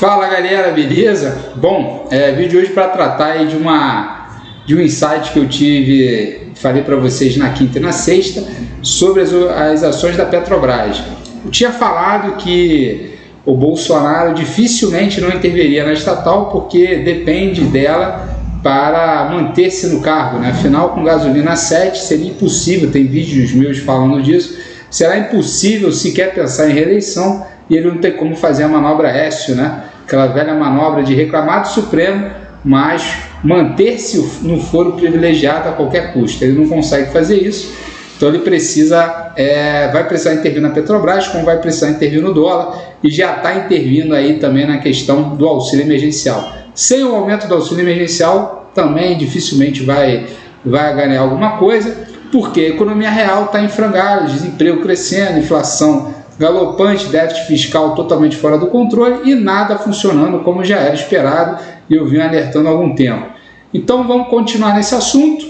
Fala galera, beleza? Bom, vídeo hoje para tratar aí de um insight que eu tive, falei para vocês na quinta e na sexta, sobre as ações da Petrobras. Eu tinha falado que o Bolsonaro dificilmente não interviria na estatal porque depende dela para manter-se no cargo, né? Afinal, com gasolina 7 seria impossível, tem vídeos meus falando disso, será impossível sequer pensar em reeleição e ele não tem como fazer a manobra Écio, né? Aquela velha manobra de reclamar do Supremo, mas manter-se no foro privilegiado a qualquer custo. Ele não consegue fazer isso, então ele vai precisar intervir na Petrobras, como vai precisar intervir no dólar, e já está intervindo aí também na questão do auxílio emergencial. Sem o aumento do auxílio emergencial, também dificilmente vai ganhar alguma coisa, porque a economia real está em frangalhos, desemprego crescendo, inflação galopante, déficit fiscal totalmente fora do controle e nada funcionando como já era esperado e eu vim alertando há algum tempo. Então vamos continuar nesse assunto.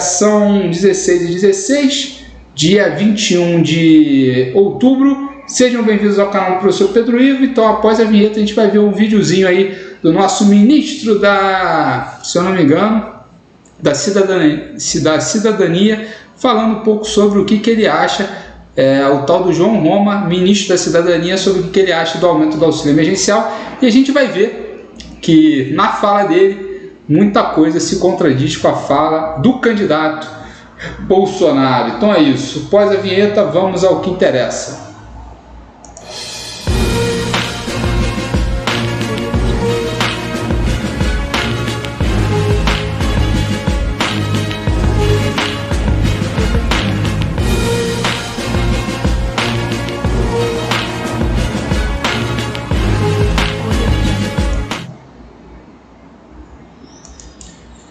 São 16h16, dia 21 de outubro. Sejam bem-vindos ao canal do Professor Pedro Ivo. Então após a vinheta a gente vai ver um videozinho aí do nosso ministro se eu não me engano, da cidadania, falando um pouco sobre o que ele acha, o tal do João Roma, ministro da Cidadania, sobre o que ele acha do aumento do auxílio emergencial, e a gente vai ver que na fala dele muita coisa se contradiz com a fala do candidato Bolsonaro. Então é isso, após a vinheta vamos ao que interessa.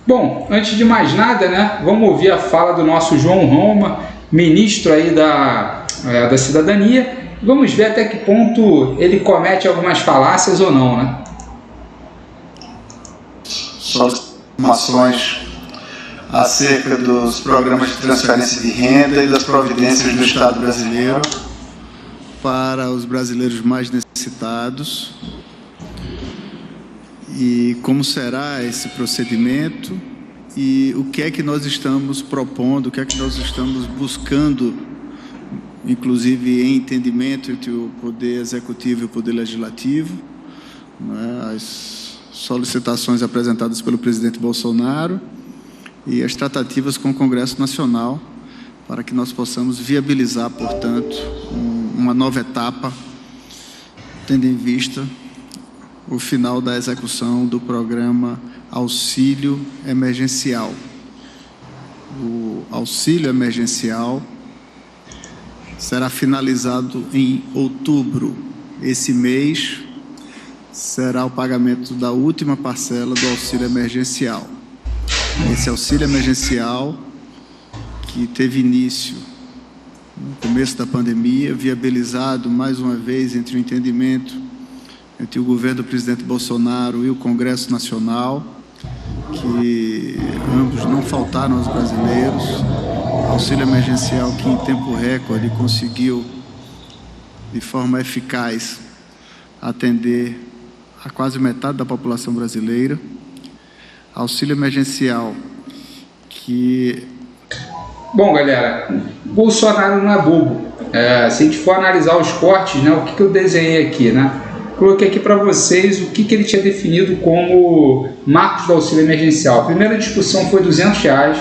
Bom, antes de mais nada, né, vamos ouvir a fala do nosso João Roma, ministro aí da Cidadania. Vamos ver até que ponto ele comete algumas falácias ou não, né? Só informações acerca dos programas de transferência de renda e das providências do Estado brasileiro para os brasileiros mais necessitados. E como será esse procedimento e o que é que nós estamos propondo, o que é que nós estamos buscando, inclusive em entendimento entre o Poder Executivo e o Poder Legislativo, né, as solicitações apresentadas pelo presidente Bolsonaro e as tratativas com o Congresso Nacional para que nós possamos viabilizar, portanto, uma nova etapa, tendo em vista o final da execução do programa Auxílio Emergencial. O auxílio emergencial será finalizado em outubro. Esse mês será o pagamento da última parcela do auxílio emergencial. Esse auxílio emergencial que teve início no começo da pandemia, viabilizado mais uma vez entre o entendimento entre o governo do presidente Bolsonaro e o Congresso Nacional, que ambos não faltaram aos brasileiros, auxílio emergencial que em tempo recorde conseguiu, de forma eficaz, atender a quase metade da população brasileira, auxílio emergencial que... Bom, galera, Bolsonaro não é bobo. Se a gente for analisar os cortes, né, o que eu desenhei aqui, né? Coloquei aqui para vocês o que ele tinha definido como marcos do auxílio emergencial. A primeira discussão foi R$200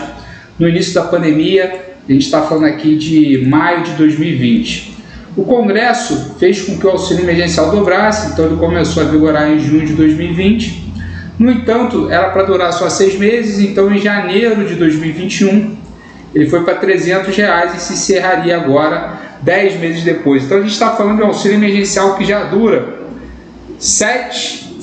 no início da pandemia, a gente está falando aqui de maio de 2020. O Congresso fez com que o auxílio emergencial dobrasse, então ele começou a vigorar em junho de 2020. No entanto, era para durar só 6 meses, então em janeiro de 2021 ele foi para R$300 e se encerraria agora 10 meses depois. Então a gente está falando de um auxílio emergencial que já dura 7,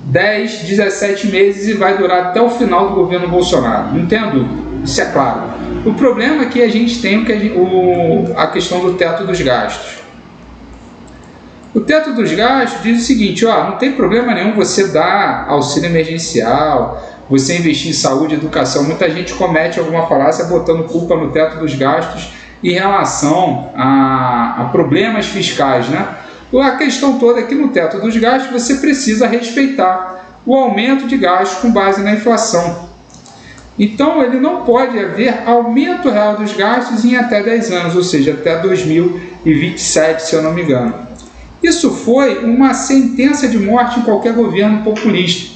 10, 17 meses e vai durar até o final do governo Bolsonaro. Não tenha dúvida, isso é claro. O problema é que a gente tem a questão do teto dos gastos. O teto dos gastos diz o seguinte, não tem problema nenhum você dar auxílio emergencial, você investir em saúde e educação. Muita gente comete alguma falácia botando culpa no teto dos gastos em relação a problemas fiscais, né? A questão toda é que no teto dos gastos você precisa respeitar o aumento de gastos com base na inflação. Então, ele não pode haver aumento real dos gastos em até 10 anos, ou seja, até 2027, se eu não me engano. Isso foi uma sentença de morte em qualquer governo populista.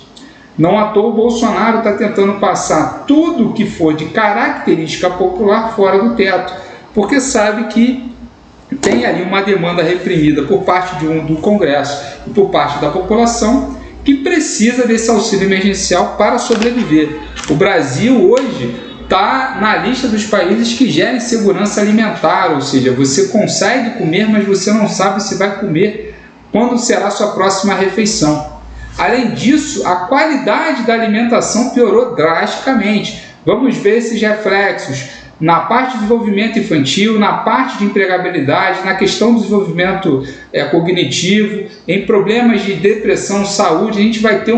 Não à toa o Bolsonaro está tentando passar tudo que for de característica popular fora do teto, porque sabe que tem ali uma demanda reprimida por parte do Congresso e por parte da população que precisa desse auxílio emergencial para sobreviver. O Brasil hoje está na lista dos países que gerem segurança alimentar, ou seja, você consegue comer, mas você não sabe se vai comer quando será a sua próxima refeição. Além disso, a qualidade da alimentação piorou drasticamente. Vamos ver esses reflexos na parte de desenvolvimento infantil, na parte de empregabilidade, na questão do desenvolvimento cognitivo, em problemas de depressão, saúde. A gente vai ter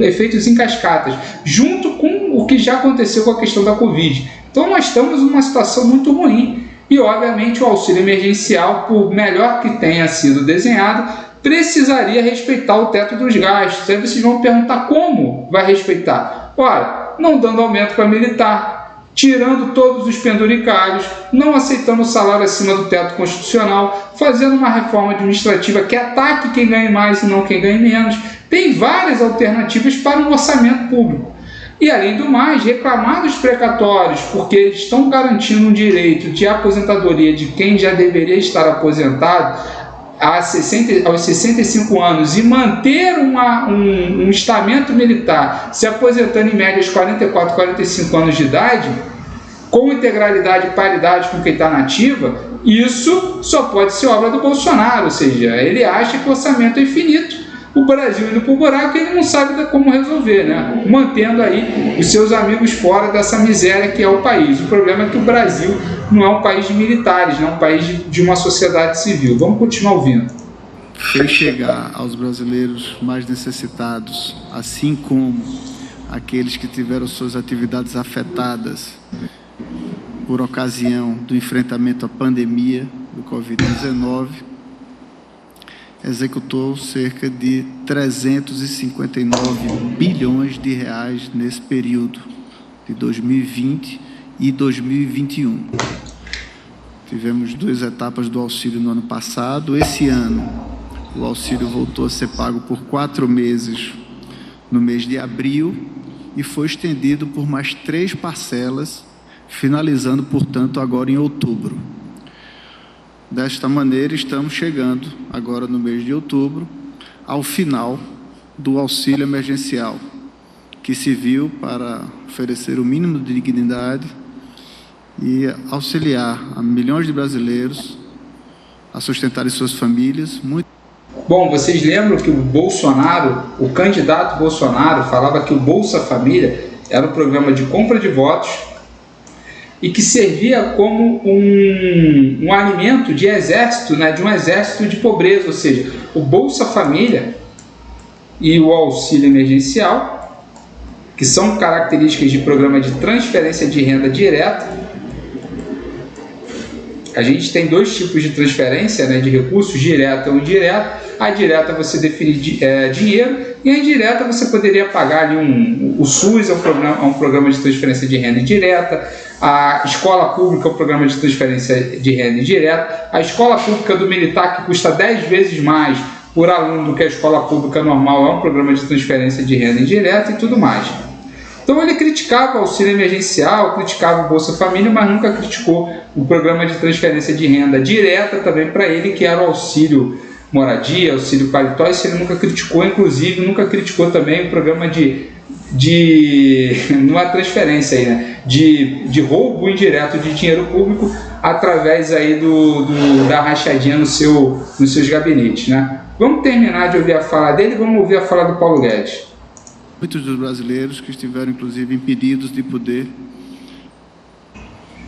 efeitos em cascatas, junto com o que já aconteceu com a questão da Covid. Então nós estamos numa situação muito ruim e, obviamente, o auxílio emergencial, por melhor que tenha sido desenhado, precisaria respeitar o teto dos gastos. Aí vocês vão perguntar como vai respeitar. Ora, não dando aumento para militar, tirando todos os penduricários, não aceitando o salário acima do teto constitucional, fazendo uma reforma administrativa que ataque quem ganha mais e não quem ganha menos. Tem várias alternativas para um orçamento público. E, além do mais, reclamar dos precatórios, porque eles estão garantindo um direito de aposentadoria de quem já deveria estar aposentado aos 65 anos e manter um estamento militar se aposentando em média aos 44, 45 anos de idade, com integralidade e paridade com quem está na ativa, isso só pode ser obra do Bolsonaro, ou seja, ele acha que o orçamento é infinito, o Brasil indo para o buraco e ele não sabe como resolver, né? Mantendo aí os seus amigos fora dessa miséria que é o país. O problema é que o Brasil não é um país de militares, não é um país de uma sociedade civil. Vamos continuar ouvindo. Fez chegar aos brasileiros mais necessitados, assim como aqueles que tiveram suas atividades afetadas por ocasião do enfrentamento à pandemia do Covid-19, executou cerca de 359 bilhões de reais nesse período de 2020 e 2021. Tivemos 2 etapas do auxílio no ano passado. Esse ano, o auxílio voltou a ser pago por 4 meses no mês de abril e foi estendido por mais 3 parcelas, finalizando, portanto, agora em outubro. Desta maneira, estamos chegando, agora no mês de outubro, ao final do auxílio emergencial, que serviu para oferecer o mínimo de dignidade e auxiliar a milhões de brasileiros a sustentarem suas famílias. Bom, vocês lembram que o Bolsonaro, o candidato Bolsonaro, falava que o Bolsa Família era um programa de compra de votos e que servia como um alimento de exército, né, de um exército de pobreza, ou seja, o Bolsa Família e o auxílio emergencial, que são características de programa de transferência de renda direta. A gente tem 2 tipos de transferência, né, de recursos, direta ou indireta. A direta você define dinheiro e a indireta você poderia pagar ali o SUS é um programa de transferência de renda indireta, a escola pública é um programa de transferência de renda indireta, a escola pública do militar, que custa 10 vezes mais por aluno do que a escola pública normal, é um programa de transferência de renda indireta e tudo mais. Então ele criticava o auxílio emergencial, criticava o Bolsa Família, mas nunca criticou o programa de transferência de renda direta também para ele, que era o auxílio moradia, auxílio paletó. Isso ele nunca criticou, inclusive nunca criticou também o programa não é transferência aí, né? de roubo indireto de dinheiro público através aí da rachadinha nos seus gabinetes, né? Vamos terminar de ouvir a fala dele, vamos ouvir a fala do Paulo Guedes. Muitos dos brasileiros que estiveram, inclusive, impedidos de poder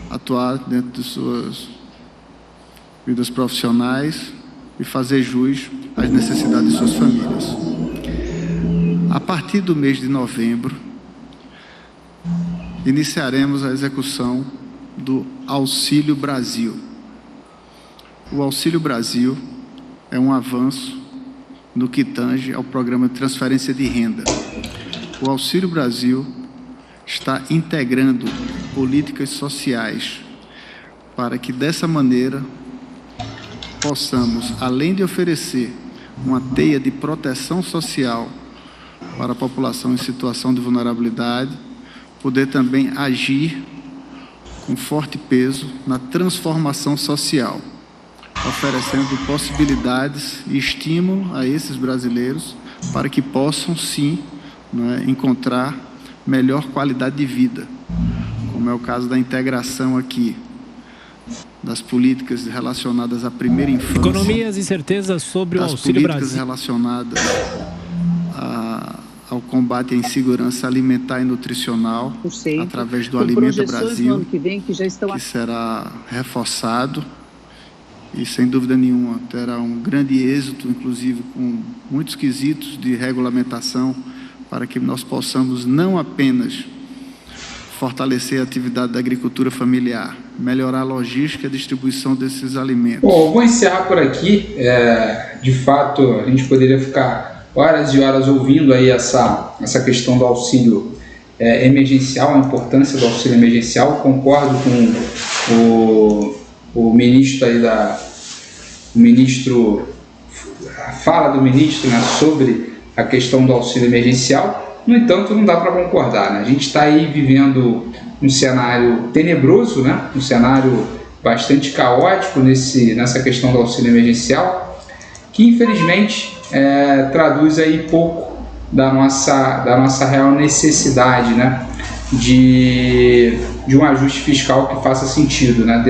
atuar dentro de suas vidas profissionais e fazer jus às necessidades de suas famílias. A partir do mês de novembro, iniciaremos a execução do Auxílio Brasil. O Auxílio Brasil é um avanço no que tange ao programa de transferência de renda. O Auxílio Brasil está integrando políticas sociais para que, dessa maneira, possamos, além de oferecer uma teia de proteção social para a população em situação de vulnerabilidade, poder também agir com forte peso na transformação social, oferecendo possibilidades e estímulo a esses brasileiros para que possam, sim, encontrar melhor qualidade de vida, como é o caso da integração aqui das políticas relacionadas à primeira infância. Economias e certezas sobre o Auxílio Brasil. Das políticas relacionadas ao combate à insegurança alimentar e nutricional, através do Alimenta Brasil, que será reforçado e, sem dúvida nenhuma, terá um grande êxito, inclusive com muitos quesitos de regulamentação, para que nós possamos não apenas fortalecer a atividade da agricultura familiar, melhorar a logística e a distribuição desses alimentos. Bom, vou encerrar por aqui. De fato, a gente poderia ficar horas e horas ouvindo aí essa questão do auxílio emergencial, a importância do auxílio emergencial. Concordo com o ministro aí a fala do ministro, né, sobre a questão do auxílio emergencial. No entanto, não dá para concordar, né? A gente está aí vivendo um cenário tenebroso, né? Um cenário bastante caótico nessa questão do auxílio emergencial, que infelizmente traduz aí pouco da nossa real necessidade, né? De um ajuste fiscal que faça sentido, né?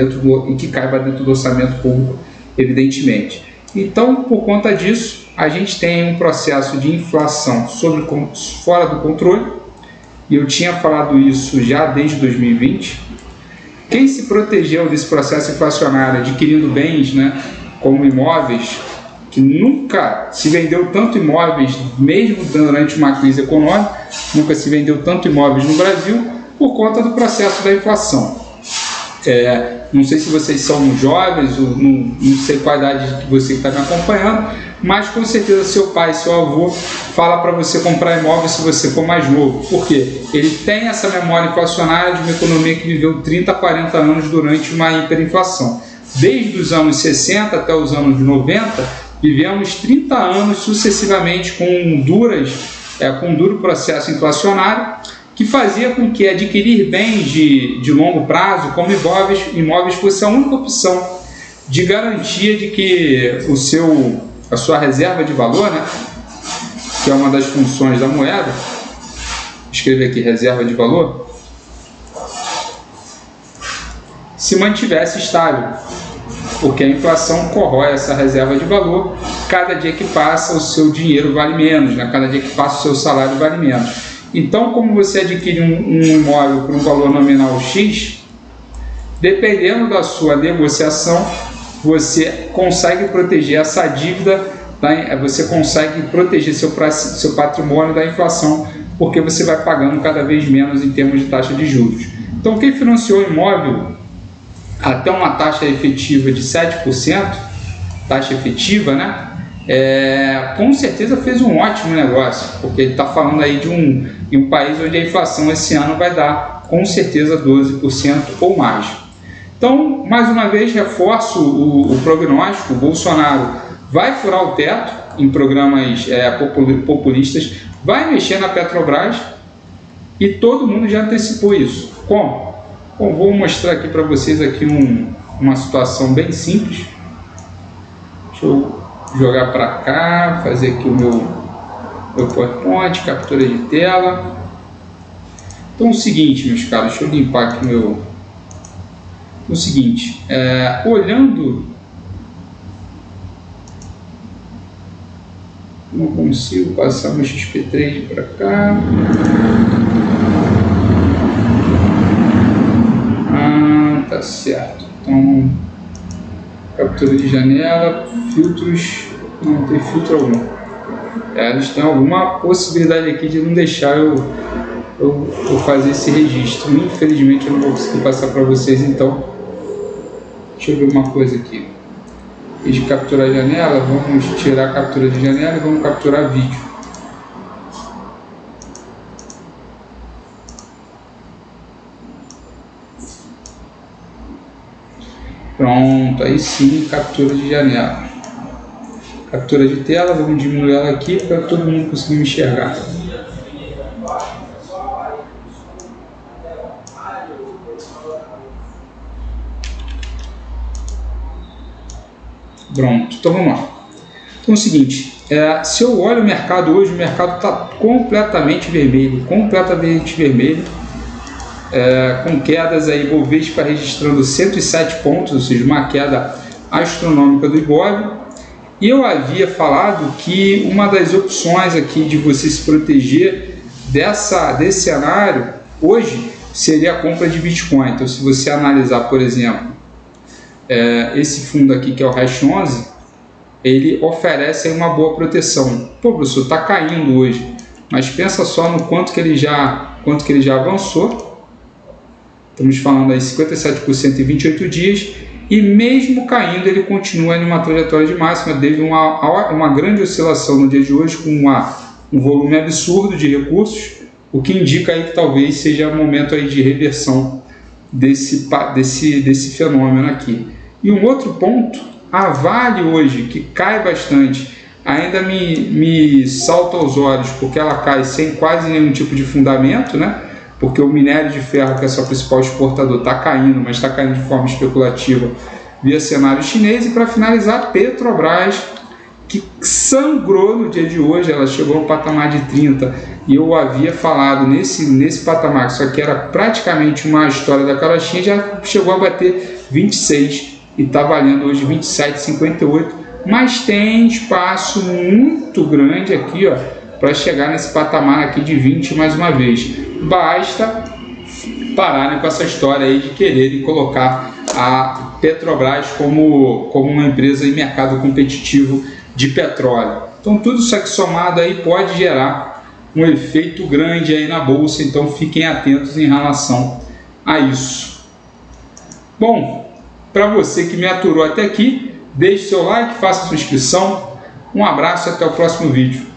E que caiba dentro do orçamento público, evidentemente. Então, por conta disso, a gente tem um processo de inflação fora do controle, e eu tinha falado isso já desde 2020. Quem se protegeu desse processo inflacionário adquirindo bens, né, como imóveis, que nunca se vendeu tanto imóveis, mesmo durante uma crise econômica, nunca se vendeu tanto imóveis no Brasil, por conta do processo da inflação. Não sei se vocês são jovens, ou não sei qual a idade que você está me acompanhando, mas com certeza seu pai, seu avô fala para você comprar imóvel se você for mais novo. Por quê? Ele tem essa memória inflacionária de uma economia que viveu 30, 40 anos durante uma hiperinflação. Desde os anos 60 até os anos 90, vivemos 30 anos sucessivamente com um duro processo inflacionário, que fazia com que adquirir bens de longo prazo, como imóveis fosse a única opção de garantia de que a sua reserva de valor, né, que é uma das funções da moeda, vou escrever aqui reserva de valor, se mantivesse estável, porque a inflação corrói essa reserva de valor. Cada dia que passa, o seu dinheiro vale menos, né? Cada dia que passa, o seu salário vale menos. Então, como você adquire um imóvel por um valor nominal X, dependendo da sua negociação, você consegue proteger essa dívida, você consegue proteger seu patrimônio da inflação, porque você vai pagando cada vez menos em termos de taxa de juros. Então, quem financiou o imóvel até uma taxa efetiva de 7%, taxa efetiva, né? Com certeza fez um ótimo negócio, porque ele está falando aí de um país onde a inflação esse ano vai dar com certeza 12% ou mais. Então, mais uma vez, reforço o prognóstico: o Bolsonaro vai furar o teto em programas populistas, vai mexer na Petrobras, e todo mundo já antecipou isso. Como? Bom, vou mostrar aqui para vocês aqui uma situação bem simples. Deixa eu jogar para cá, fazer aqui o meu PowerPoint, captura de tela. Então, o seguinte, meus caros, deixa eu limpar aqui o seguinte, olhando, não consigo passar meu XP3 para cá. Tá certo. Então, captura de janela, filtros, não tem filtro algum. Eles têm alguma possibilidade aqui de não deixar eu fazer esse registro. Infelizmente eu não vou conseguir passar para vocês, então deixa eu ver uma coisa aqui. de capturar a janela, vamos tirar a captura de janela e vamos capturar vídeo. Pronto, aí sim, captura de janela. Captura de tela, vamos diminuir ela aqui para todo mundo conseguir me enxergar. Pronto, então vamos lá. Então é o seguinte, se eu olho o mercado hoje, o mercado está completamente vermelho, com quedas aí, Bovespa registrando 107 pontos, ou seja, uma queda astronômica do Ibov. E eu havia falado que uma das opções aqui de você se proteger desse cenário hoje seria a compra de Bitcoin. Então, se você analisar, por exemplo, esse fundo aqui que é o Hash 11, ele oferece aí uma boa proteção. Pô, professor, está caindo hoje, mas pensa só no quanto que ele já avançou. Estamos falando aí 57% em 28 dias, e mesmo caindo ele continua em uma trajetória de máxima, teve uma grande oscilação no dia de hoje com um volume absurdo de recursos, o que indica aí que talvez seja o momento aí de reversão desse fenômeno aqui. E um outro ponto, a Vale hoje, que cai bastante, ainda me salta aos olhos, porque ela cai sem quase nenhum tipo de fundamento, né? Porque o minério de ferro, que é seu principal exportador, está caindo, mas está caindo de forma especulativa via cenário chinês. E para finalizar, Petrobras, que sangrou no dia de hoje, ela chegou ao patamar de 30, e eu havia falado nesse patamar, só que era praticamente uma história da carochinha, já chegou a bater 26 e está valendo hoje 27,58, mas tem espaço muito grande aqui, ó, para chegar nesse patamar aqui de 20 mais uma vez. Basta pararem com essa história aí de quererem colocar a Petrobras como uma empresa em mercado competitivo de petróleo. Então tudo isso aqui somado aí pode gerar um efeito grande aí na bolsa, então fiquem atentos em relação a isso. Bom, para você que me aturou até aqui, deixe seu like, faça sua inscrição. Um abraço e até o próximo vídeo.